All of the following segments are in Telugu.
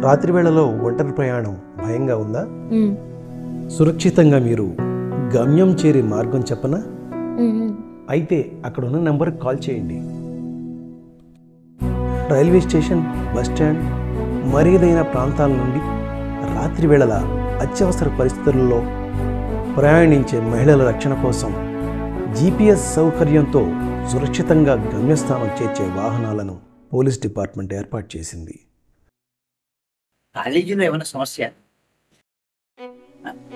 రాత్రి వేళలో ఒంటరి ప్రయాణం భయంగా ఉందా? సురక్షితంగా మీరు గమ్యం చేరే మార్గం చెప్పనా? అయితే అక్కడ ఉన్న నెంబర్కి కాల్ చేయండి. రైల్వే స్టేషన్, బస్ స్టాండ్, మరేదైన ప్రాంతాల నుండి రాత్రి వేళల అత్యవసర పరిస్థితుల్లో ప్రయాణించే మహిళల రక్షణ కోసం GPS సౌకర్యంతో సురక్షితంగా గమ్యస్థానం చేర్చే వాహనాలను పోలీస్ డిపార్ట్మెంట్ ఏర్పాటు చేసింది. కాలేజీలో ఏమైనా సమస్య?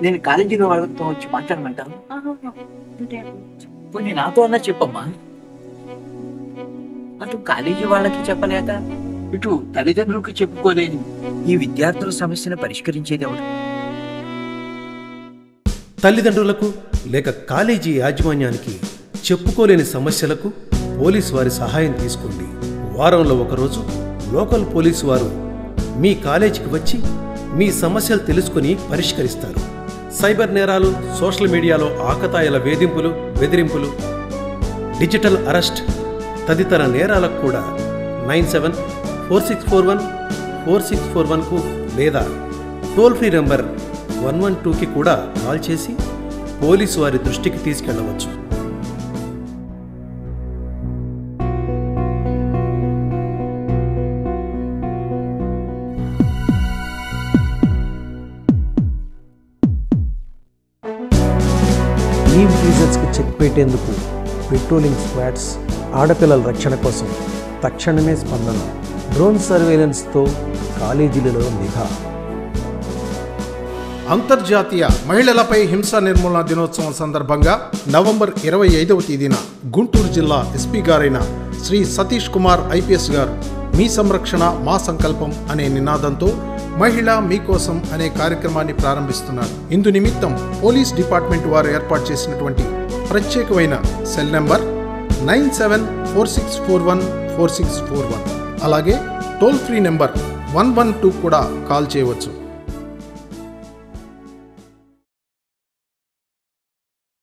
నేను కాలేజీలో వాళ్ళతో వచ్చి మాట్లాడమంటాను. ఇప్పుడు నాతో అన్నా చెప్పమ్మా. అటు కాలేజీ వాళ్ళకి చెప్పలేక ఇటు తల్లిదండ్రులకు చెప్పుకోలేని ఈ విద్యార్థుల సమస్యను పరిష్కరించేది ఎవరు? తల్లిదండ్రులకు లేక కాలేజీ యాజమాన్యానికి చెప్పుకోలేని సమస్యలకు పోలీసు వారి సహాయం తీసుకోండి. వారంలో ఒకరోజు లోకల్ పోలీసు వారు మీ కాలేజీకి వచ్చి మీ సమస్యలు తెలుసుకుని పరిష్కరిస్తారు. సైబర్ నేరాలు, సోషల్ మీడియాలో ఆకతాయిల వేధింపులు, బెదిరింపులు, డిజిటల్ అరెస్ట్ తదితర నేరాలకు కూడా 9746414641కు లేదా టోల్ ఫ్రీ నెంబర్ 112కి కూడా కాల్ చేసి పోలీసు వారి దృష్టికి తీసుకెళ్లవచ్చు. ఈవ్ టీజర్స్కి చెక్ పెట్టేందుకు పెట్రోలింగ్ స్క్వాడ్స్, ఆడపిల్లల రక్షణ కోసం తక్షణమే స్పందన, డ్రోన్ సర్వేలెన్స్తో కాలేజీలలో నిఘా. అంతర్జాతీయ మహిళలపై హింసా నిర్మూలన దినోత్సవం సందర్భంగా నవంబర్ 25వ తేదీన గుంటూరు జిల్లా ఎస్పీ గారైన శ్రీ సతీష్ కుమార్ ఐపీఎస్ గారు మీ సంరక్షణ మా సంకల్పం అనే నినాదంతో మహిళ మీకోసం అనే కార్యక్రమాన్ని ప్రారంభిస్తున్నారు. ఇందు నిమిత్తం పోలీస్ డిపార్ట్మెంట్ వారు ఏర్పాటు చేసినటువంటి ప్రత్యేకమైన సెల్ నెంబర్ 9746414641 అలాగే టోల్ ఫ్రీ నెంబర్ 112 కూడా కాల్ చేయవచ్చు.